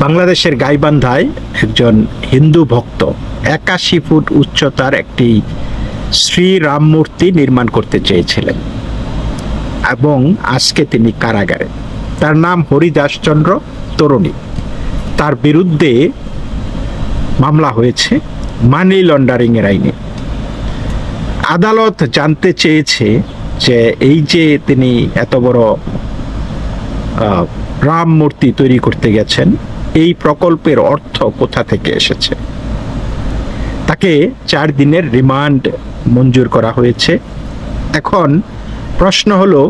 বাংলাদেশের গাইবান্ধায় একজন হিন্দু ভক্ত ৮১ ফুট উচ্চতার একটি শ্রীরাম মূর্তি নির্মাণ করতে চেয়েছিলেন এবং আজকে তিনি কারাগারে। তার নাম হরিদাসচন্দ্র তরুণী। তার বিরুদ্ধে মামলা হয়েছে মানি লন্ডারিং এর আইনে। আদালত জানতে চেয়েছে যে এই যে তিনি এত বড় রাম মূর্তি তৈরি করতে গেছেন, এই প্রকল্পের অর্থ কোথা থেকে এসেছে। তাকে 4 দিনের রিমান্ড মঞ্জুর করা হয়েছে। এখন প্রশ্ন হলো,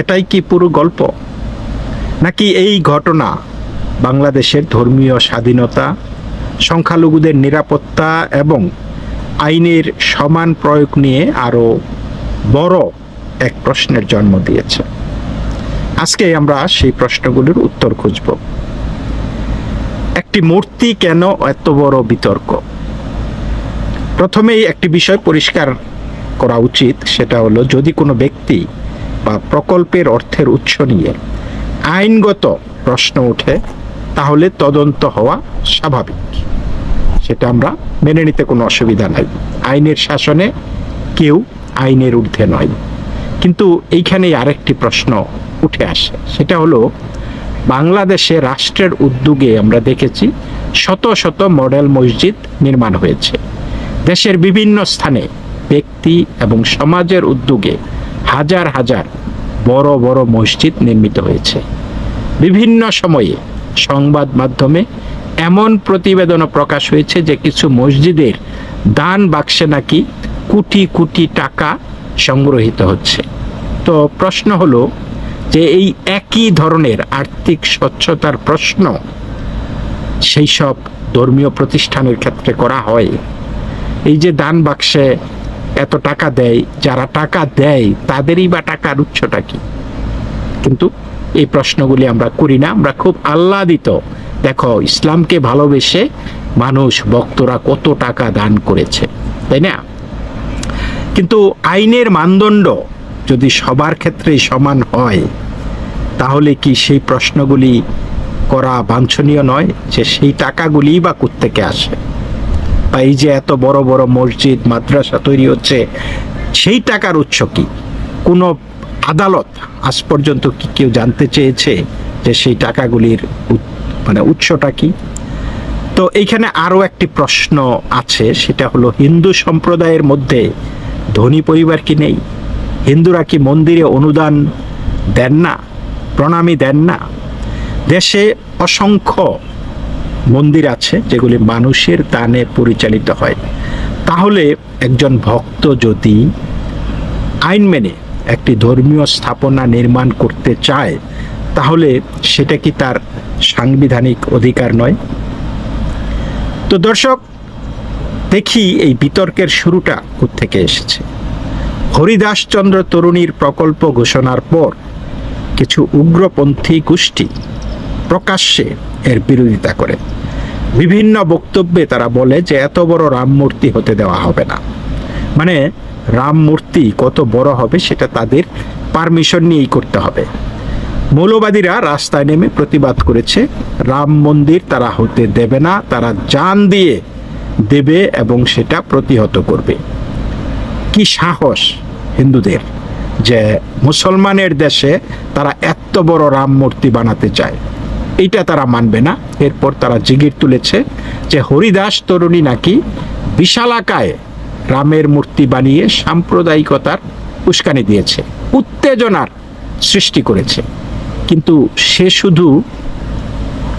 এটাই কি পুরো গল্প, নাকি এই ঘটনা বাংলাদেশের ধর্মীয় স্বাধীনতা, সংখ্যালঘুদের নিরাপত্তা এবং আইনের সমান প্রয়োগ নিয়ে আরো বড় এক প্রশ্নের জন্ম দিয়েছে? আজকে আমরা সেই প্রশ্নগুলোর উত্তর খুঁজব। একটি মূর্তি কেন এত বড় বিতর্ক? প্রথমেই একটি বিষয় পরিষ্কার করা উচিত, সেটা হলো যদি কোনো ব্যক্তি বা প্রকল্পের অর্থের উৎস নিয়ে আইনগত প্রশ্ন ওঠে তাহলে তদন্ত হওয়া স্বাভাবিক। সেটা আমরা মেনে নিতে কোনো অসুবিধা নাই। আইনের শাসনে কেউ আইনের ঊর্ধ্বে নয়। কিন্তু এইখানেই আরেকটি প্রশ্ন উঠে আসে, সেটা হলো বাংলাদেশে রাষ্ট্রের উদ্যোগে আমরা দেখেছি শত শত মডেল মসজিদ নির্মাণ হয়েছে। দেশের বিভিন্ন স্থানে ব্যক্তি এবং সমাজের উদ্যোগে হাজার হাজার বড় বড় মসজিদ নির্মিত হয়েছে। বিভিন্ন সময়ে সংবাদ মাধ্যমে এমন প্রতিবেদনও প্রকাশ হয়েছে যে কিছু মসজিদের দান বাক্সে নাকি কোটি কোটি টাকা সংগ্রহীত হচ্ছে। তো প্রশ্ন হলো যে এই একই ধরনের আর্থিক স্বচ্ছতার প্রশ্ন সেই সব ধর্মীয় প্রতিষ্ঠানের ক্ষেত্রে করা হয়। এই যে দান বাক্সে এত টাকা দেয়, যারা টাকা দেয় তাদেরই বা টাকার উৎসটা কি? কিন্তু এই প্রশ্নগুলি আমরা করি না। আমরা খুব আহ্লাদিত, দেখো ইসলামকে ভালোবেসে মানুষ ভক্তরা কত টাকা দান করেছে, তাই না? কিন্তু আইনের মানদণ্ড যদি সবার ক্ষেত্রে সমান হয় তাহলে কি সেই প্রশ্নগুলি করা বাঞ্ছনীয় নয় যে সেই টাকাগুলি বা কোত্থেকে আসে? বা এই যে এত বড় বড় মসজিদ মাদ্রাসা তৈরি হচ্ছে, সেই টাকার উৎস কি? কোনো আদালত আজ পর্যন্ত কি কেউ জানতে চেয়েছে যে সেই টাকাগুলির উৎসটা কি? তো এইখানে আরো একটি প্রশ্ন আছে, সেটা হলো হিন্দু সম্প্রদায়ের মধ্যে ধনী পরিবার কি নেই? হিন্দুরা কি মন্দিরে অনুদান দেন না, প্রণামী দেন না? দেশে অসংখ্য মন্দির আছে যেগুলি মানুষের দানে পরিচালিত হয়। তাহলে একজন ভক্ত যদি আইন মেনে একটি ধর্মীয় স্থাপনা নির্মাণ করতে চায় তাহলে সেটা কি তার সাংবিধানিক অধিকার নয়? তো দর্শক, দেখি এই বিতর্কের শুরুটা কোত্থেকে এসেছে। হরিদাসচন্দ্র তরুণীর প্রকল্প ঘোষণার পর কিছু উগ্রপন্থী গোষ্ঠী প্রকাশ্যে এর বিরোধিতা করে। বিভিন্ন বক্তব্যে তারা বলে যে এত বড় রাম মূর্তি হতে দেওয়া হবে না। মানে রাম মূর্তি কত বড় হবে সেটা তাদের পারমিশন নিয়েই করতে হবে। মৌলবাদীরা রাস্তায় নেমে প্রতিবাদ করেছে, রাম মন্দির তারা হতে দেবে না, তারা জান দিয়ে দেবে এবং সেটা প্রতিহত করবে। কি সাহস হিন্দুদের যে মুসলমানের দেশে তারা এত বড় রাম মূর্তি বানাতে চায়, এইটা তারা মানবে না। এরপর তারা জিগির তুলেছে যে হরিদাস তরুণী নাকি বিশালাকায় রামের মূর্তি বানিয়ে সাম্প্রদায়িকতার উস্কানি দিয়েছে, উত্তেজনার সৃষ্টি করেছে। কিন্তু সে শুধু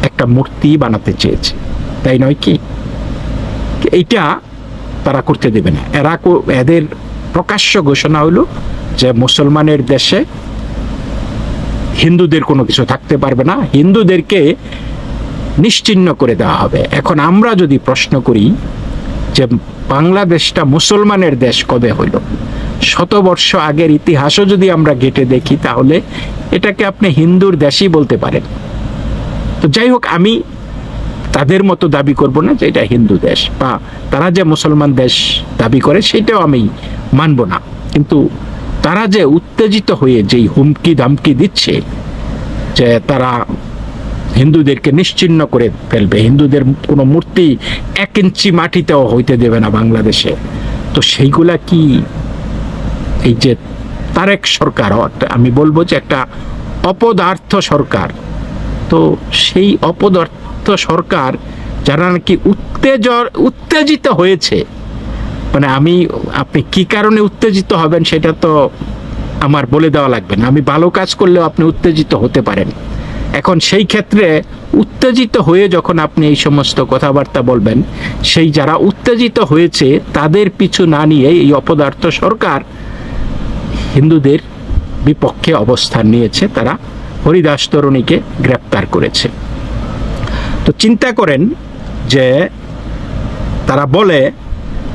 একটা মূর্তি বানাতে চেয়েছে, তাই নয় কি? এইটা তারা করতে দেবে না। এদের প্রকাশ্য ঘোষণা হলো যে মুসলমানের দেশে হিন্দুদের কোনো কিছু থাকতে পারবে না, হিন্দুদেরকে নিশ্চিহ্ন করে দেওয়া হবে। এখন আমরা যদি প্রশ্ন করি যে বাংলাদেশটা মুসলমানের দেশ কবে হইল, শতবর্ষ আগের ইতিহাসও যদি আমরা ঘেঁটে দেখি তাহলে এটাকে আপনি হিন্দুর দেশই বলতে পারেন। তো যাই হোক, আমি তাদের মতো দাবি করব না যে এটা হিন্দু দেশ, বা তারা যে মুসলমান দেশ দাবি করে সেটাও আমি মানব না। কিন্তু তারা যে উত্তেজিত হয়ে যেই হুমকি ধামকি দিচ্ছে যে তারা হিন্দুদেরকে নিশ্চিহ্ন করে ফেলবে, হিন্দুদের কোনো মূর্তি 1 ইঞ্চি মাটিতেও হইতে দেবে না বাংলাদেশে। তো সেইগুলা কি এই যে তারেক সরকার, আমি বলবো যে একটা অপদার্থ সরকার, তো সেই অপদার্থ সরকার যারা নাকি উত্তেজিত হয়েছে, মানে আপনি কি কারণে উত্তেজিত হবেন সেটা তো আমার বলে দেওয়া লাগবে না, আমি ভালো কাজ করলেও আপনি উত্তেজিত হতে পারেন। এখন সেই ক্ষেত্রে উত্তেজিত হয়ে যখন আপনি এই সমস্ত কথাবার্তা বলবেন, সেই যারা উত্তেজিত হয়েছে তাদের পিছু না নিয়ে এই অপদার্থ সরকার হিন্দুদের বিপক্ষে অবস্থান নিয়েছে, তারা হরিদাস তরুণীকে গ্রেপ্তার করেছে। তো চিন্তা করেন যে তারা বলে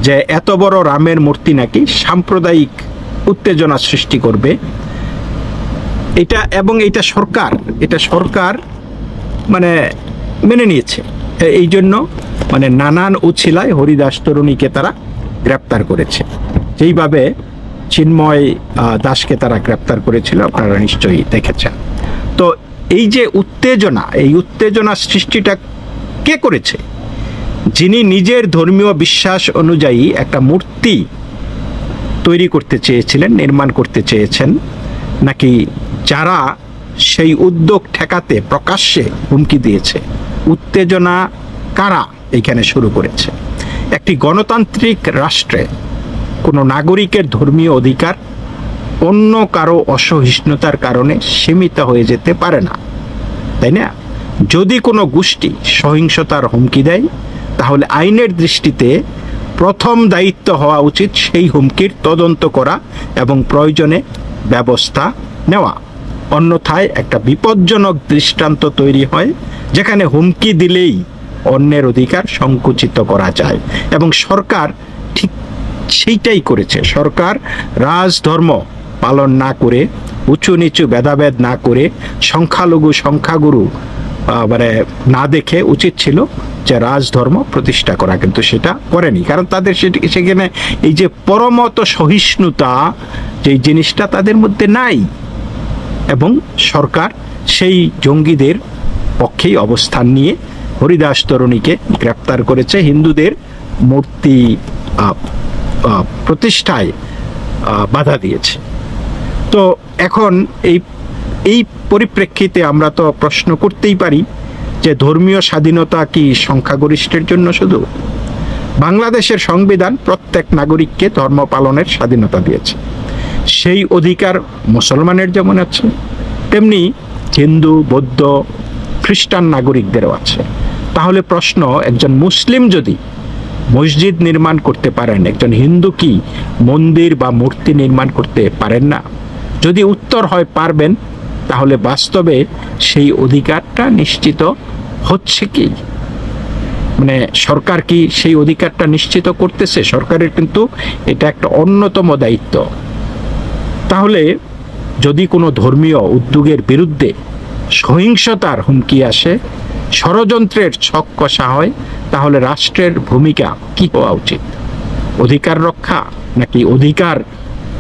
যে এত বড় রামের মূর্তি নাকি সাম্প্রদায়িক উত্তেজনা সৃষ্টি করবে, এটা সরকার মানে মেনে নিয়েছে। এই জন্য মানে নানান উছিলায় হরিদাস তরুণীকে তারা গ্রেপ্তার করেছে, যেইভাবে চিন্ময় দাসকে তারা গ্রেপ্তার করেছিল আপনারা নিশ্চয়ই দেখেছেন। তো এই যে উত্তেজনা সৃষ্টিটা কে করেছে? যিনি নিজের ধর্মীয় বিশ্বাস অনুযায়ী একটা মূর্তি তৈরি করতে চেয়েছিলেন, নির্মাণ করতে চেয়েছেন, নাকি যারা সেই উদ্যোগ ঠেকাতে প্রকাশ্যে হুমকি দিয়েছে? উত্তেজনা কারা এখানে শুরু করেছে? একটি গণতান্ত্রিক রাষ্ট্রে কোনো নাগরিকের ধর্মীয় অধিকার অন্য কারো অসহিষ্ণুতার কারণে সীমিত হয়ে যেতে পারে না, তাই না? যদি কোনো গোষ্ঠী সহিংসতার হুমকি দেয়, তাহলে আইনের দৃষ্টিতে প্রথম দায়িত্ব হওয়া উচিত সেই হুমকির তদন্ত করা এবং প্রয়োজনে ব্যবস্থা নেওয়া। অন্যথায় একটা বিপজ্জনক দৃষ্টান্ত তৈরি হয়, যেখানে হুমকি দিলেই অন্যের অধিকার সংকুচিত করা যায়। এবং সরকার ঠিক সেইটাই করেছে। সরকার রাজধর্ম পালন না করে, উঁচু নিচু ভেদাভেদ না করে, সংখ্যাগুরু মানে না দেখে উচিত ছিল যে রাজধর্ম প্রতিষ্ঠা করা, কিন্তু সেটা করেনি। কারণ তাদের সেখানে এই যে পরমত সহিষ্ণুতা যে জিনিসটা তাদের মধ্যে নাই, এবং সরকার সেই জঙ্গিদের পক্ষেই অবস্থান নিয়ে হরিদাস তরুণীকে গ্রেপ্তার করেছে, হিন্দুদের মূর্তি প্রতিষ্ঠায় বাধা দিয়েছে। তো এখন এই পরিপ্রেক্ষিতে আমরা তো প্রশ্ন করতেই পারি যে ধর্মীয় স্বাধীনতা কি সংখ্যাগরিষ্ঠের জন্য শুধু? বাংলাদেশের সংবিধান প্রত্যেক নাগরিককে ধর্ম পালনের স্বাধীনতা দিয়েছে। সেই অধিকার মুসলমানের যেমন আছে, তেমনি হিন্দু, বৌদ্ধ, খ্রিস্টান নাগরিকদেরও আছে। তাহলে প্রশ্ন, একজন মুসলিম যদি মসজিদ নির্মাণ করতে পারেন, একজন হিন্দু কি মন্দির বা মূর্তি নির্মাণ করতে পারেন না? যদি উত্তর হয় পারবেন, তাহলে বাস্তবে সেই অধিকারটা নিশ্চিত হচ্ছে কি? মানে সরকার কি সেই অধিকারটা নিশ্চিত করতেছে? সরকারের কিন্তু এটা একটা অন্যতম দায়িত্ব। তাহলে যদি কোনো ধর্মীয় উদ্যোগের বিরুদ্ধে সহিংসতার হুমকি আসে, ষড়যন্ত্রের ছক কষা হয়, তাহলে রাষ্ট্রের ভূমিকা কি হওয়া উচিত? অধিকার রক্ষা নাকি অধিকার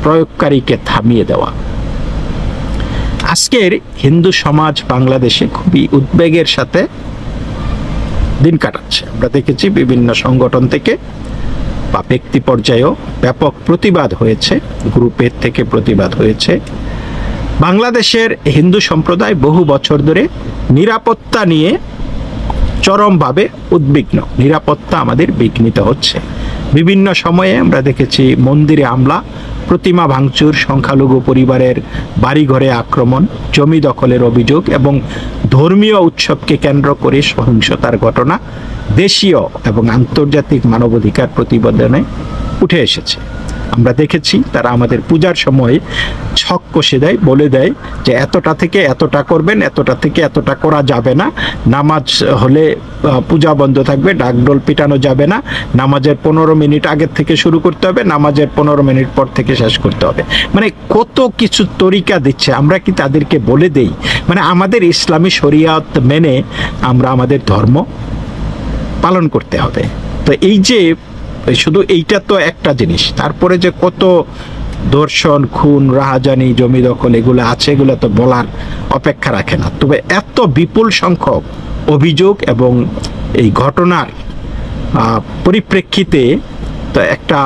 প্রয়োগকারীকে থামিয়ে দেওয়া? আজকের হিন্দু সমাজ বাংলাদেশে খুবই উদ্বেগের সাথে দিন কাটাচ্ছে। আমরা দেখেছি বিভিন্ন সংগঠন থেকে বা ব্যক্তি পর্যায়েও ব্যাপক প্রতিবাদ হয়েছে, গ্রুপের থেকে প্রতিবাদ হয়েছে। বাংলাদেশের হিন্দু সম্প্রদায় বহু বছর ধরে নিরাপত্তা নিয়ে চরমভাবে উদ্বিগ্ন। নিরাপত্তা আমাদের বিঘ্নিত হচ্ছে। বিভিন্ন সময়ে আমরা দেখেছি মন্দিরে হামলা, প্রতিমা ভাঙচুর, সংখ্যালঘু পরিবারের বাড়িঘরে আক্রমণ, জমি দখলের অভিযোগ এবং ধর্মীয় উৎসবকে কেন্দ্র করে সহিংসতার ঘটনা দেশীয় এবং আন্তর্জাতিক মানবাধিকার প্রতিবেদনে উঠে এসেছে। আমরা দেখেছি তারা আমাদের পূজার সময় ছক কষে দেয়, বলে দেয় যে এতটা থেকে এতটা করবেন, এতটা থেকে এতটা করা যাবে না, নামাজ হলে পূজা বন্ধ থাকবে, ডাকডোল পিটানো যাবে না, নামাজের 15 মিনিট আগের থেকে শুরু করতে হবে, নামাজের 15 মিনিট পর থেকে শেষ করতে হবে। মানে কত কিছু তরিকা দিচ্ছে। আমরা কি তাদেরকে বলে দেই মানে আমাদের ইসলামী শরিয়াত মেনে আমরা আমাদের ধর্ম পালন করতে হবে? তো এই যে শুধু এইটা তো একটা জিনিস, তারপরে যে কত ধর্ষণ, খুন, রাহাজানি, জমি দখল এগুলো আছে, এগুলো তো বলার অপেক্ষা রাখে না। তবে এত বিপুল সংখ্যক অভিযোগ এবং এই ঘটনার পরিপ্রেক্ষিতে তো একটা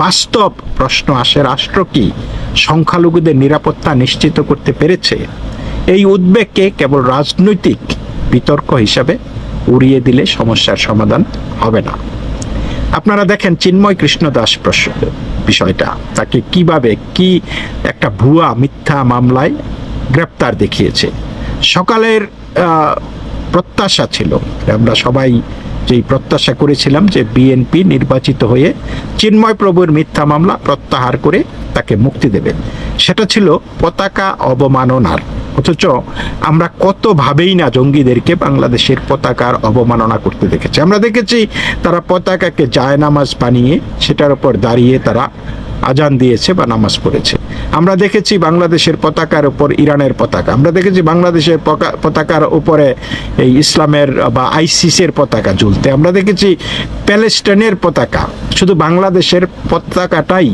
বাস্তব প্রশ্ন আসে, রাষ্ট্র কি সংখ্যালঘুদের নিরাপত্তা নিশ্চিত করতে পেরেছে? এই উদ্বেগকে কেবল রাজনৈতিক বিতর্ক হিসাবে উড়িয়ে দিলে সমস্যার সমাধান হবে না। আপনারা দেখেন চিন্ময় কৃষ্ণ দাস বিষয়টা, তাকে কিভাবে কি একটা ভুয়া মিথ্যা মামলায় গ্রেপ্তার দেখিয়েছে। সকালের প্রত্যাশা ছিল, আমরা সবাই যেই প্রত্যাশা করেছিলাম যে বিএনপি নির্বাচিত হয়ে চিন্ময় প্রভুর মিথ্যা মামলা প্রত্যাহার করে তাকে মুক্তি দেবে, সেটা ছিল পতাকা অবমাননার। অথচ আমরা কত ভাবেই না জঙ্গিদেরকে বাংলাদেশের পতাকার অবমাননা করতে দেখেছি। আমরা দেখেছি তারা পতাকাকে জায়নামাজ বানিয়ে সেটার উপর দাঁড়িয়ে তারা আজান দিয়েছে বা নামাজ পড়েছে। আমরা দেখেছি বাংলাদেশের পতাকার উপর ইরানের পতাকা, আমরা দেখেছি বাংলাদেশের পতাকার উপরে এই ইসলামের বা আইসিসের পতাকা ঝুলতে, আমরা দেখেছি প্যালেস্টাইনের পতাকা। শুধু বাংলাদেশের পতাকাটাই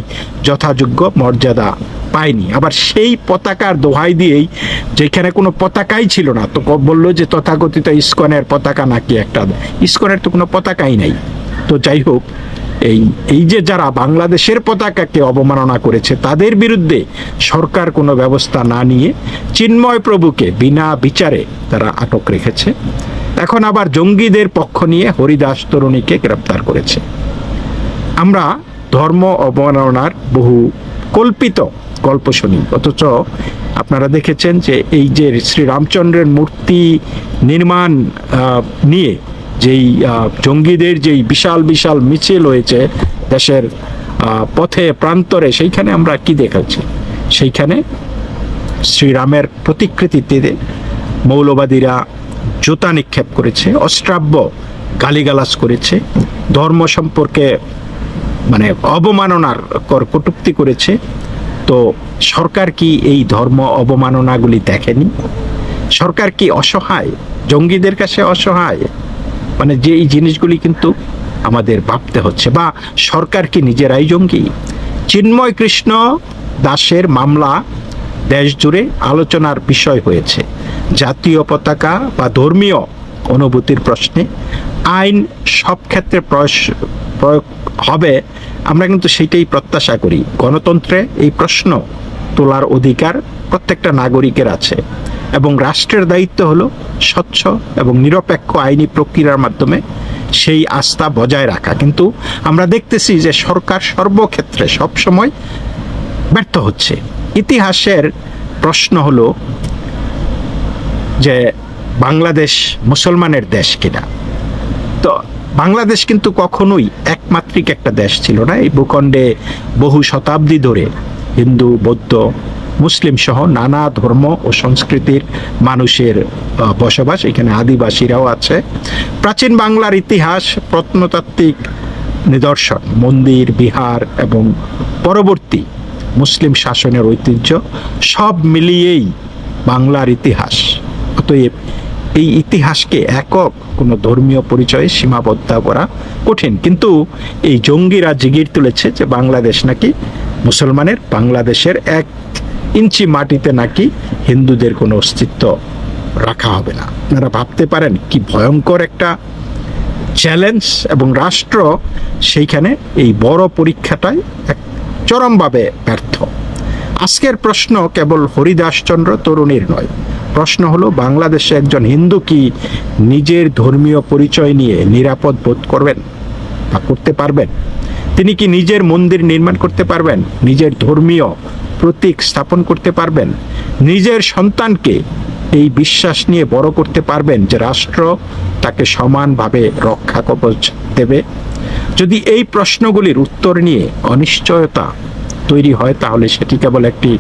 যথাযোগ্য মর্যাদা পায়নি। আবার সেই পতাকার দোহাই দিয়েই, যেখানে কোনো পতাকাই ছিল না, তো বললো যে তথাকথিত ইসকনের পতাকা নাকি একটা, ইসকনের তো কোনো পতাকাই নাই। তো যাই হোক, এই যে যারা বাংলাদেশের পতাকাকে অবমাননা করেছে তাদের বিরুদ্ধে সরকার কোনো ব্যবস্থা না নিয়ে চিন্ময় প্রভুকে বিনা বিচারে তারা আটক রেখেছে। এখন আবার জঙ্গিদের পক্ষ নিয়ে হরিদাস তরুণীকে গ্রেপ্তার করেছে। আমরা ধর্ম অবমাননার বহু কল্পিত গল্প শুনি, অথচ আপনারা দেখেছেন যে এই যে শ্রীরামচন্দ্রের মূর্তি নির্মাণ নিয়ে যেই জঙ্গিদের যেই বিশাল বিশাল মিছিল হয়েছে দেশের পথে প্রান্তরে, সেইখানে আমরা কি দেখাচ্ছি? সেইখানে শ্রীরামের প্রতিকৃতিতে মৌলবাদীরা জুতা নিক্ষেপ করেছে, অশ্রাব্য গালিগালাজ করেছে, ধর্ম সম্পর্কে মানে অবমাননার কটূক্তি করেছে। তো সরকার কি এই ধর্ম অবমাননাগুলি দেখেনি? সরকার কি অসহায়? জঙ্গিদের কাছে অসহায়? মানে যে এই জিনিসগুলি কিন্তু আমাদের ভাবতে হচ্ছে। বা সরকার কি নিজেরাই জঙ্গি? চিন্ময় কৃষ্ণ দাসের মামলা দেশ জুড়ে আলোচনার বিষয় হয়েছে। জাতীয় পতাকা বা ধর্মীয় অনুভূতির প্রশ্নে আইন সব ক্ষেত্রে প্রয়োগ হবে, আমরা কিন্তু সেটাই প্রত্যাশা করি। গণতন্ত্রে এই প্রশ্ন তোলার অধিকার প্রত্যেকটা নাগরিকের আছে এবং রাষ্ট্রের দায়িত্ব হলো স্বচ্ছ এবং নিরপেক্ষ আইনি প্রক্রিয়ার মাধ্যমে সেই আস্থা বজায় রাখা। কিন্তু আমরা দেখতেছি যে সরকার সর্বক্ষেত্রে সবসময় ব্যর্থ হচ্ছে। ইতিহাসের প্রশ্ন হলো যে বাংলাদেশ মুসলমানের দেশ কিনা। তো বাংলাদেশ কিন্তু কখনোই একমাত্রিক একটা দেশ ছিল না। এই ভূখণ্ডে বহু শতাব্দী ধরে হিন্দু, বৌদ্ধ, মুসলিম সহ নানা ধর্ম ও সংস্কৃতির মানুষের বসবাস, এখানে আদিবাসীরাও আছে। প্রাচীন বাংলার ইতিহাস প্রত্নতাত্ত্বিক নিদর্শন, মন্দির, বিহার এবং পরবর্তী মুসলিম শাসনের ঐতিহ্য সব মিলিয়েই বাংলার ইতিহাস। অতএব এই ইতিহাসকে একক কোনো ধর্মীয় পরিচয়ে সীমাবদ্ধ করা কঠিন। কিন্তু এই জঙ্গিরা জিগির তুলেছে যে বাংলাদেশ নাকি মুসলমানের, বাংলাদেশের 1 ইঞ্চি মাটিতে নাকি হিন্দুদের কোনো অস্তিত্ব রাখা হবে না। আপনারা ভাবতে পারেন কি ভয়ঙ্কর একটা চ্যালেঞ্জ, এবং রাষ্ট্র সেইখানে এই বড় পরীক্ষাটায় চরমভাবে ব্যর্থ। আজকের প্রশ্ন কেবল হরিদাসচন্দ্র তরুণীর নয়, প্রশ্ন হলো বাংলাদেশে একজন হিন্দু কি নিজের ধর্মীয় পরিচয় নিয়ে নিরাপদ বোধ করবেন বা করতে পারবেন? তিনি কি নিজের মন্দির নির্মাণ করতে পারবেন? নিজের ধর্মীয় প্রতীক স্থাপন করতে পারবেন? নিজের সন্তানকে এই বিশ্বাস নিয়ে বড় করতে পারবেন যে রাষ্ট্র তাকে সমানভাবে রক্ষা কবচ দেবে? যদি এই প্রশ্নগুলির উত্তর নিয়ে অনিশ্চয়তা তৈরি হয়, তাহলে সেটি কেবল একটি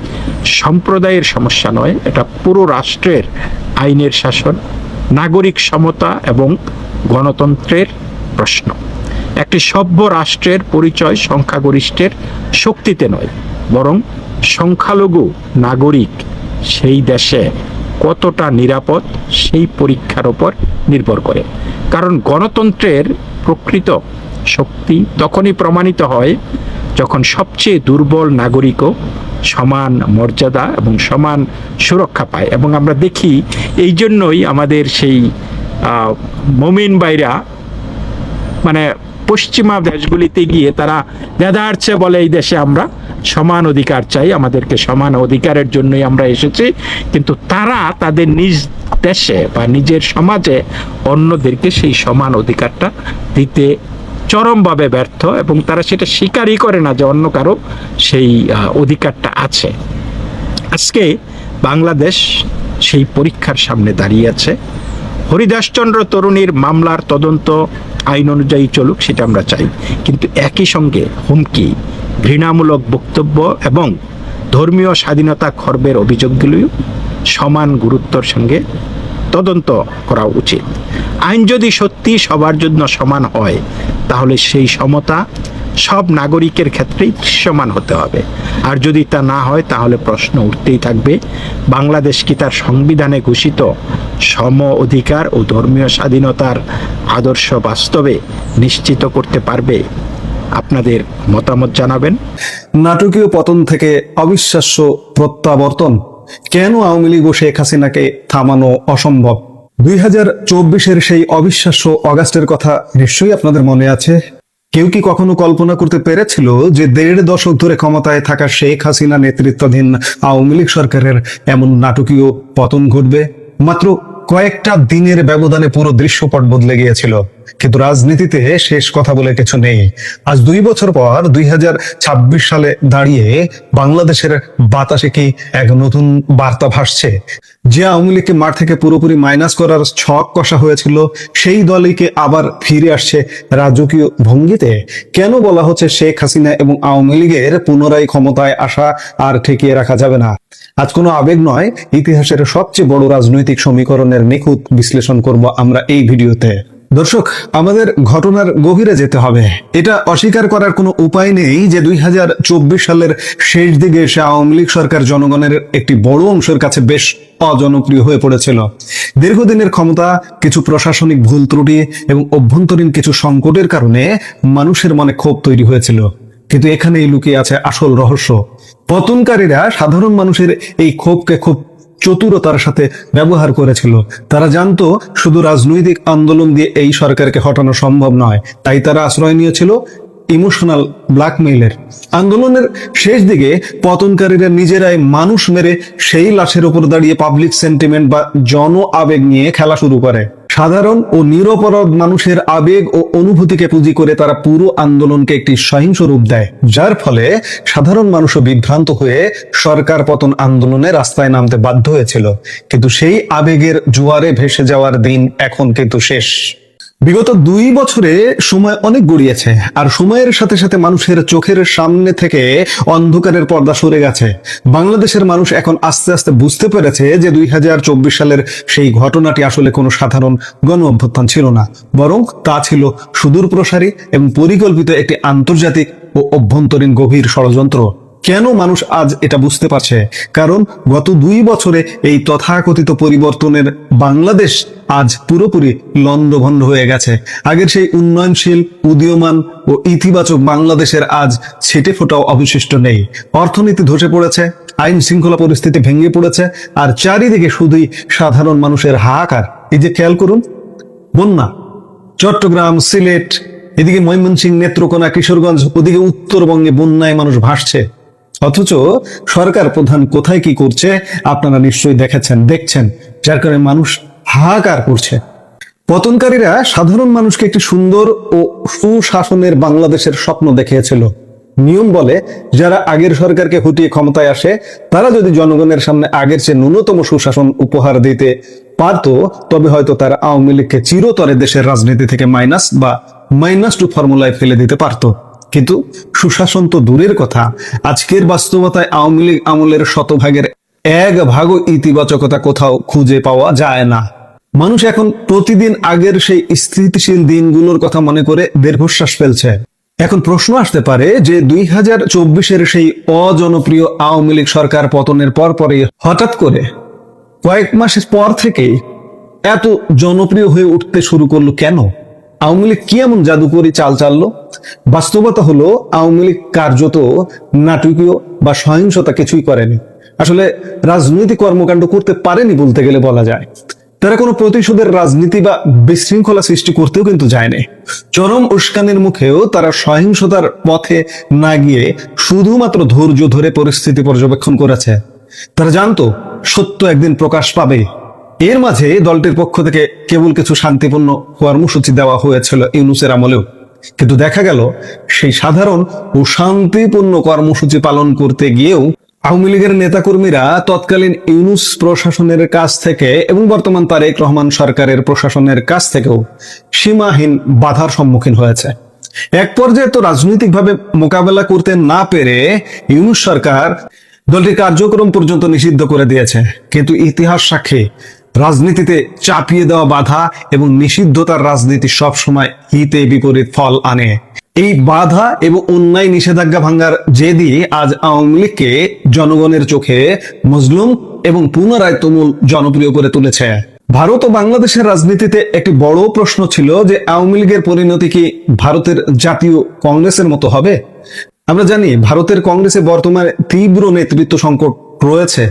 সম্প্রদায়ের সমস্যা নয়, এটা পুরো রাষ্ট্রের আইনের শাসন, নাগরিক সমতা এবং গণতন্ত্রের প্রশ্ন। একটি সভ্য রাষ্ট্রের পরিচয় সংখ্যাগরিষ্ঠের শক্তিতে নয়, বরং সংখ্যালঘু নাগরিক সেই দেশে কতটা নিরাপদ সেই পরীক্ষার উপর নির্ভর করে। কারণ গণতন্ত্রের প্রকৃত শক্তি তখনই প্রমাণিত হয় যখন সবচেয়ে দুর্বল নাগরিকও সমান মর্যাদা এবং সমান সুরক্ষা পায়। এবং আমরা দেখি এই জন্যই আমাদের সেই মমিন ভাইরা মানে পশ্চিমা দেশগুলিতে গিয়ে তারা দেদারছে বলে এই দেশে আমরা সমান অধিকার চাই, আমাদেরকে সমান অধিকারের জন্যই আমরা এসেছি, কিন্তু তারা তাদের নিজ দেশে বা নিজের সমাজে অন্যদেরকে সেই সমান অধিকারটা দিতে চরমভাবে ব্যর্থ, এবং তারা সেটা স্বীকারই করে না যে অন্য কারো সেই অধিকারটা আছে। আজকে বাংলাদেশ সেই পরীক্ষার সামনে দাঁড়িয়ে আছে। হরিদাসচন্দ্র তরুণীর মামলার তদন্ত আইন অনুযায়ী চলুক, সেটা আমরা চাই, কিন্তু একই সঙ্গে হুমকি, ঘৃণামূলক বক্তব্য এবং ধর্মীয় স্বাধীনতা খর্বের অভিযোগগুলিও সমান গুরুত্বের সঙ্গে তদন্ত করা উচিত। আইন যদি সত্যি সবার জন্য সমান হয়, তাহলে সেই সমতা সব নাগরিকের ক্ষেত্রেই দৃশ্যমান হতে হবে। আর যদি তা না হয়, তাহলে প্রশ্ন উঠতেই থাকবে, বাংলাদেশ কি তার সংবিধানে ঘোষিত সম অধিকার ও ধর্মীয় স্বাধীনতার আদর্শ বাস্তবে নিশ্চিত করতে পারবে? আপনাদের মতামত জানাবেন। নাটকীয় পতন থেকে অবিশ্বাস্য প্রত্যাবর্তন, কেন আওয়ামী লীগ ও শেখ হাসিনাকে থামানো অসম্ভব? 2024-এর সেই অবিশ্বাস্য অগাস্টের কথা নিশ্চয়ই আপনাদের মনে আছে। কেউ কি কখনো কল্পনা করতে পেরেছিল যে 1.5 দশক ধরে ক্ষমতায় থাকা শেখ হাসিনা নেতৃত্বাধীন আওয়ামী লীগ সরকারের এমন নাটকীয় পতন ঘটবে? মাত্র কয়েকটা দিনের ব্যবধানে পুরো দৃশ্যপট বদলে গিয়েছিল। কিন্তু রাজনীতিতে শেষ কথা বলে কিছু নেই। আজ 2 বছর পর 2026 সালে দাঁড়িয়ে বাংলাদেশের বাতাসে কি এক নতুন বার্তা ভাসছে? যে আওয়ামী লীগকে মাঠ থেকে পুরোপুরি মাইনাস করার ছক কষা হয়েছিল, সেই দলকে আবার ফিরে আসছে রাজকীয় ভঙ্গিতে। কেন বলা হচ্ছে শেখ হাসিনা এবং আওয়ামী লীগের পুনরায় ক্ষমতায় আসা আর ঠেকিয়ে রাখা যাবে না? আজ কোনো আবেগ নয়, ইতিহাসের সবচেয়ে বড় রাজনৈতিক সমীকরণের নিখুঁত বিশ্লেষণ করব আমরা এই ভিডিওতে। দর্শক, আমাদের ঘটনার গভীরে যেতে হবে। এটা অস্বীকার করার কোনো উপায় নেই যে 2024 সালের শেষ দিকে এসে আওয়ামী লীগ সরকার জনগণের একটি বড় অংশের কাছে বেশ অজনপ্রিয় হয়ে পড়েছিল। দীর্ঘদিনের ক্ষমতা, কিছু প্রশাসনিক ভুল ত্রুটি এবং অভ্যন্তরীণ কিছু সংকটের কারণে মানুষের মনে ক্ষোভ তৈরি হয়েছিল। কিন্তু এখানেই লুকিয়ে আছে আসল রহস্য। পতনকারীরা সাধারণ মানুষের এই ক্ষোভকে খুব চতুরতার সাথে ব্যবহার করেছিল। তারা জানতো শুধু রাজনৈতিক আন্দোলন দিয়ে এই সরকারকে হটানো সম্ভব নয়, তাই তারা আশ্রয় নিয়েছিল ইমোশনাল ব্ল্যাকমেইলের। আন্দোলনের শেষ দিকে পতনকারীরা নিজেরাই মানুষ মেরে সেই লাশের উপর দাঁড়িয়ে পাবলিক সেন্টিমেন্ট বা জন আবেগ নিয়ে খেলা শুরু করে। সাধারণ ও নিরপরাধ মানুষের আবেগ ও অনুভূতিকে পুঁজি করে তারা পুরো আন্দোলনকে একটি সহিংস রূপ দেয়, যার ফলে সাধারণ মানুষও বিভ্রান্ত হয়ে সরকার পতন আন্দোলনে রাস্তায় নামতে বাধ্য হয়েছিল। কিন্তু সেই আবেগের জোয়ারে ভেসে যাওয়ার দিন এখন কিন্তু শেষ। বিগত 2 বছরে সময় অনেক গড়িয়েছে, আর সময়ের সাথে সাথে মানুষের চোখের সামনে থেকে অন্ধকারের পর্দা সরে গেছে। বাংলাদেশের মানুষ এখন আস্তে আস্তে বুঝতে পেরেছে যে 2024 সালের সেই ঘটনাটি আসলে কোনো সাধারণ গণ অভ্যুত্থান ছিল না, বরং তা ছিল সুদূর প্রসারী এবং পরিকল্পিত একটি আন্তর্জাতিক ও অভ্যন্তরীণ গভীর ষড়যন্ত্র। কেন মানুষ আজ এটা বুঝতে পারছে? কারণ গত 2 বছরে এই তথাকথিত পরিবর্তনের বাংলাদেশ আজ পুরোপুরি লন্ডভন্ড হয়ে গেছে। আগের সেই উন্নয়নশীল, উদীয়মান ও ইতিবাচক বাংলাদেশের আজ ছিটে ফোটাও অবশিষ্ট নেই। অর্থনীতি ধসে পড়েছে, আইন শৃঙ্খলা পরিস্থিতি ভেঙে পড়েছে, আর চারিদিকে শুধুই সাধারণ মানুষের হাহাকার। এই যে খেয়াল করুন, বন্যা, চট্টগ্রাম, সিলেট, এদিকে ময়মনসিংহ, নেত্রকোনা, কিশোরগঞ্জ, ওদিকে উত্তরবঙ্গে বন্যায় মানুষ ভাসছে। অথচ সরকার প্রধান কোথায় কি করছে আপনারা নিশ্চয়ই দেখছেন, যার কারণে মানুষ হাহাকার করছে। পতনকারীরা সাধারণ মানুষকে একটি সুন্দর ও সুশাসনের বাংলাদেশের স্বপ্ন দেখিয়েছিল। নিয়ম বলে, যারা আগের সরকারকে হটিয়ে ক্ষমতায় আসে, তারা যদি জনগণের সামনে আগের চেয়ে ন্যূনতম সুশাসন উপহার দিতে পারত, তবে হয়তো তারা আওয়ামী লীগকে চিরতরে দেশের রাজনীতি থেকে -2 ফর্মুলায় ফেলে দিতে পারত। কিন্তু সুশাসন তো দূরের কথা, আজকের বাস্তবতায় আওয়ামী লীগ আমলের শতভাগের 1 ভাগও ইতিবাচকতা কোথাও খুঁজে পাওয়া যায় না। মানুষ এখন প্রতিদিন আগের সেই স্থিতিশীল দিনগুলোর কথা মনে করে দীর্ঘশ্বাস ফেলছে। এখন প্রশ্ন আসতে পারে যে 2024-এর সেই অজনপ্রিয় আওয়ামী লীগ সরকার পতনের পরপরই হঠাৎ করে কয়েক মাসের পর থেকেই এত জনপ্রিয় হয়ে উঠতে শুরু করলো কেন? আওয়ামী লীগ কি এমন জাদুকরি চাল চাললো? বাস্তবতা হলো আওয়ামী লীগ কার্যত নাটকীয় বা সহিংসতা কিছুই করেনি। আসলে রাজনৈতিক কর্মকাণ্ড করতে পারেনি বলতে গেলে বলা যায়। তারা কোনো প্রতিশোধের রাজনীতি বা বিশৃঙ্খলা সৃষ্টি করতেও কিন্তু যায়নি। চরম উস্কানির মুখেও তারা সহিংসতার পথে না গিয়ে শুধুমাত্র ধৈর্য ধরে পরিস্থিতি পর্যবেক্ষণ করেছে। তারা জানতো সত্য একদিন প্রকাশ পাবে। এর মাঝে দলটির পক্ষ থেকে কেবল কিছু শান্তিপূর্ণ কর্মসূচি দেওয়া হয়েছিল ইউনূসের আমলেও, কিন্তু দেখা গেল সেই সাধারণ ও শান্তিপূর্ণ কর্মসূচি পালন করতে গিয়েও আওয়ামী লীগের নেতাকর্মীরা তৎকালীন ইউনূস প্রশাসনের কাছ থেকে এবং বর্তমান তারেক রহমান সরকারের প্রশাসনের কাছ থেকেও সীমাহীন বাধার সম্মুখীন হয়েছে। এক পর্যায়ে তো রাজনৈতিকভাবে মোকাবেলা করতে না পেরে ইউনূস সরকার দলটির কার্যক্রম পর্যন্ত নিষিদ্ধ করে দিয়েছে। কিন্তু ইতিহাস সাক্ষী রাজনীতিতে চাপিয়ে দেওয়া বাধা এবং নিষিদ্ধতার রাজনীতি সবসময় হিতে বিপরীত ফল আনে। এই বাধা এবং অন্যায় নিষেধাজ্ঞা ভাঙার জেদি আজ আওয়ামী লীগকে জনগণের চোখে মজলুম এবং পুনরায় তুমুল জনপ্রিয় করে তুলেছে। ভারত ও বাংলাদেশের রাজনীতিতে একটি বড় প্রশ্ন ছিল যে আওয়ামী লীগের পরিণতি কি ভারতের জাতীয় কংগ্রেসের মতো হবে? আমরা জানি ভারতের কংগ্রেসে বর্তমানে তীব্র নেতৃত্ব সংকট রয়েছে,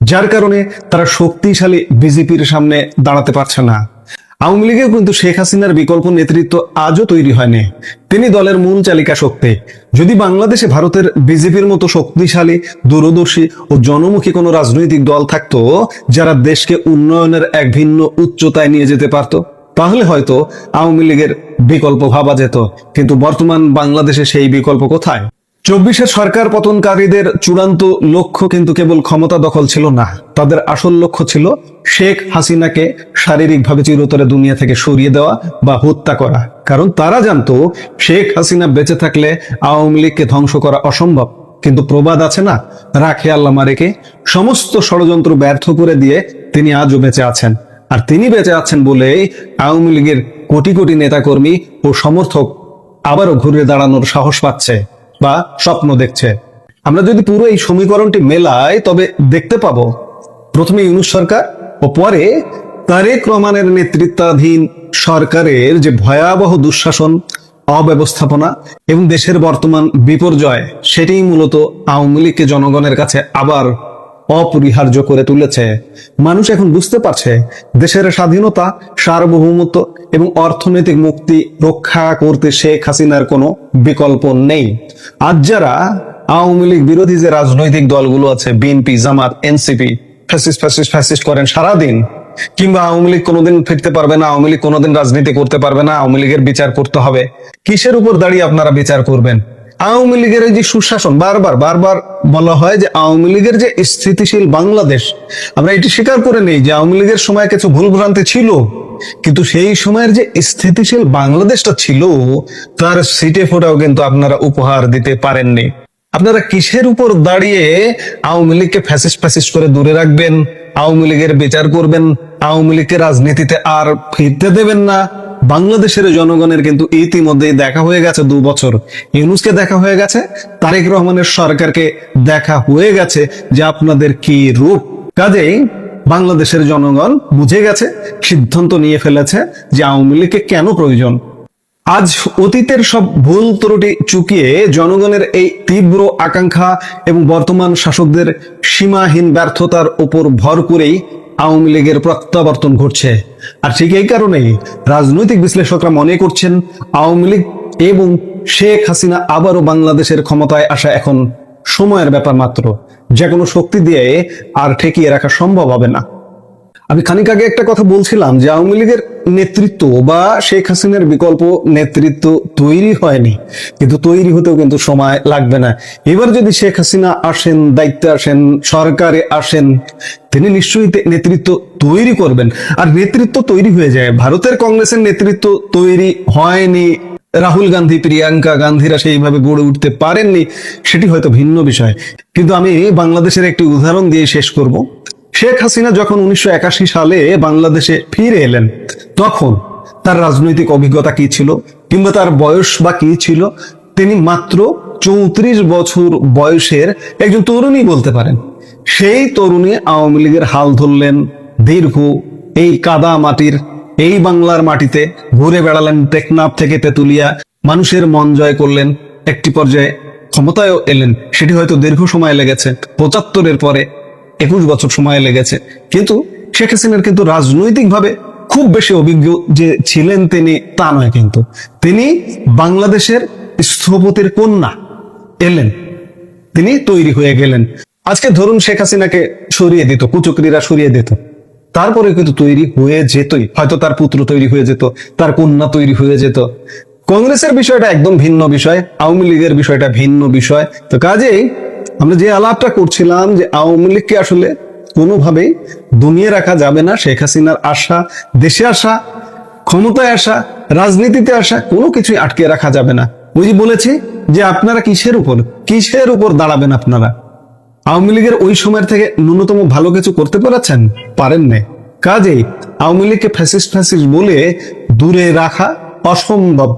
যার কারণে তারা শক্তিশালী বিজেপির সামনে দাঁড়াতে পারছে না। আওয়ামী লীগেও কিন্তু শেখ হাসিনার বিকল্প নেতৃত্ব আজও তৈরি হয়নি। তিনি দলের মূল চালিকা শক্তি। যদি বাংলাদেশে ভারতের বিজেপির মতো শক্তিশালী, দূরদর্শী ও জনমুখী কোনো রাজনৈতিক দল থাকতো যারা দেশকে উন্নয়নের এক ভিন্ন উচ্চতায় নিয়ে যেতে পারত, তাহলে হয়তো আওয়ামী লীগের বিকল্প ভাবা যেত। কিন্তু বর্তমান বাংলাদেশে সেই বিকল্প কোথায়? 24-এর সরকার পতনকারীদের চূড়ান্ত লক্ষ্য কিন্তু কেবল ক্ষমতা দখল ছিল না, তাদের আসল লক্ষ্য ছিল শেখ হাসিনাকে শারীরিকভাবে চিরতরে দুনিয়া থেকে সরিয়ে দেওয়া বা হত্যা করা। কারণ তারা জানতো শেখ হাসিনা বেঁচে থাকলে আওয়ামী লীগকে ধ্বংস করা অসম্ভব। কিন্তু প্রবাদ আছে না, রাখে আল্লাহ মারেকে। সমস্ত ষড়যন্ত্র ব্যর্থ করে দিয়ে তিনি আজও বেঁচে আছেন। আর তিনি বেঁচে আছেন বলেই আওয়ামী লীগের কোটি কোটি নেতাকর্মী ও সমর্থক আবারও ঘুরে দাঁড়ানোর সাহস পাচ্ছে বা স্বপ্ন দেখছে। আমরা যদি পুরো এই সমীকরণটি মেলাই তবে দেখতে পাবো প্রথমে ইউনূস সরকার ও পরে তারেক রহমানের নেতৃত্বাধীন সরকারের যে ভয়াবহ দুঃশাসন, অব্যবস্থাপনা এবং দেশের বর্তমান বিপর্যয়, সেটাই মূলত আওয়ামী লীগকে জনগণের কাছে আবার অপরিহার্য করে তুলেছে। মানুষ এখন বুঝতে পারছে দেশের স্বাধীনতা, সার্বভৌমত্ব এবং অর্থনৈতিক মুক্তি রক্ষা করতে শেখ হাসিনার কোনো বিকল্প নেই। আজ যারা আওয়ামী লীগ বিরোধী যে রাজনৈতিক দলগুলো আছে, বিএনপি, জামাত, এনসিপি, ফ্যাসিস্ট করেন সারাদিন, কিংবা আওয়ামী লীগ কোনোদিন ফিরতে পারবে না, আওয়ামী লীগ কোনোদিন রাজনীতি করতে পারবে না, আওয়ামী লীগের বিচার করতে হবে, কিসের উপর দাঁড়িয়ে আপনারা বিচার করবেন? আওয়ামী লীগের এই যে সুশাসন, বারবার বলা হয় যে আওয়ামী লীগের যে স্থিতিশীল বাংলাদেশ, আমরা এটি স্বীকার করে নেই যে আওয়ামী লীগের সময় কিছু ভুলভ্রান্তি ছিল, কিন্তু সেই সময়ের যে স্থিতিশীল বাংলাদেশটা ছিল তার সিটে ফোটাও কিন্তু আপনারা উপহার দিতে পারেননি। আপনারা কিসের উপর দাঁড়িয়ে আওয়ামী লীগকে ফ্যাসিস্ট করে দূরে রাখবেন, আওয়ামী লীগের বিচার করবেন, আওয়ামী লীগকে রাজনীতিতে আর ফিরতে দেবেন না? বাংলাদেশের জনগণের কিন্তু ইতিমধ্যেই দেখা হয়ে গেছে 2 বছর। ইউনূসকে দেখা হয়ে গেছে, তারেক রহমানের সরকারকে দেখা হয়ে গেছে যে আপনাদের কি রূপ। কাজেই বাংলাদেশের জনগণ বুঝে গেছে, সিদ্ধান্ত নিয়ে ফেলেছে যে আওয়ামী লীগকে কেন প্রয়োজন। আজ অতীতের সব ভুল ত্রুটি চুকিয়ে জনগণের এই তীব্র আকাঙ্ক্ষা এবং বর্তমান শাসকদের সীমাহীন ব্যর্থতার উপর ভর করেই আওয়ামী লীগের প্রত্যাবর্তন ঘটছে। আর ঠিক এই কারণেই রাজনৈতিক বিশ্লেষকরা মনে করছেন আওয়ামী লীগ এবং শেখ হাসিনা আবারও বাংলাদেশের ক্ষমতায় আসা এখন সময়ের ব্যাপার মাত্র, যে কোনো শক্তি দিয়ে আর ঠেকিয়ে রাখা সম্ভব হবে না। আমি খানিক আগে একটা কথা বলছিলাম যে আওয়ামী লীগের নেতৃত্ব বা শেখ হাসিনার বিকল্প নেতৃত্ব তৈরি হয়নি, কিন্তু তৈরি হতেও কিন্তু সময় লাগবে না। এবার যদি শেখ হাসিনা আসেন, দায়িত্বে আসেন, সরকারে আসেন, তিনি নিশ্চয়ই নেতৃত্ব তৈরি করবেন। আর নেতৃত্ব তৈরি হয়ে যায়, ভারতের কংগ্রেসের নেতৃত্ব তৈরি হয়নি, রাহুল গান্ধী, প্রিয়াঙ্কা গান্ধীরা সেইভাবে গড়ে উঠতে পারেননি, সেটি হয়তো ভিন্ন বিষয়। কিন্তু আমি বাংলাদেশের একটি উদাহরণ দিয়ে শেষ করব। শেখ হাসিনা যখন 1981 সালে বাংলাদেশে ফিরে এলেন, তখন তার রাজনৈতিক অভিজ্ঞতা কি ছিল কিংবা তার বয়স বা কি ছিল? তিনি মাত্র 34 বছর বয়সের একজন তরুণী বলতে পারেন। সেই তরুণী আওয়ামী লীগের হাল ধরলেন দীর্ঘ এই কাদা মাটির এই বাংলার মাটিতে ঘুরে বেড়ালেন টেকনাফ থেকে তেতুলিয়া, মানুষের মন জয় করলেন, একটি পর্যায়ে ক্ষমতায়ও এলেন। সেটি হয়তো দীর্ঘ সময় লেগেছে, 75-এর পরে 21 বছর সময় লেগেছে। কিন্তু শেখ হাসিনার কিন্তু রাজনৈতিকভাবে খুব বেশি অভিজ্ঞ যে ছিলেন তিনি তা নয়, কিন্তু তিনি বাংলাদেশের স্থপতির কন্যা, এলেন, তিনি তৈরি হয়ে গেলেন। আজকে ধরুন শেখ হাসিনাকে সরিয়ে দিত, কুচক্রীরা সরিয়ে দিত, তারপরে কিন্তু তৈরি হয়ে যেতই, হয়তো তার পুত্র তৈরি হয়ে যেত, তার কন্যা তৈরি হয়ে যেত। কংগ্রেসের বিষয়টা একদম ভিন্ন বিষয়, আওয়ামী লীগের বিষয়টা ভিন্ন বিষয়। তো কাজেই আমরা যে আলাপটা করছিলাম যে আওয়ামী লীগকে আসলে কোনোভাবেই দমিয়ে রাখা যাবে না। শেখ হাসিনার আশা, দেশে আসা, ক্ষমতায় আসা, রাজনীতিতে আসা, কোনো কিছুই আটকে রাখা যাবে না। ওই যে বলেছি যে আপনারা কিসের উপর দাঁড়াবেন? আপনারা আওয়ামী লীগের ওই সময়ের থেকে ন্যূনতম ভালো কিছু করতে পারেন না। কাজেই আওয়ামী লীগকে ফ্যাসিস্ট বলে দূরে রাখা অসম্ভব।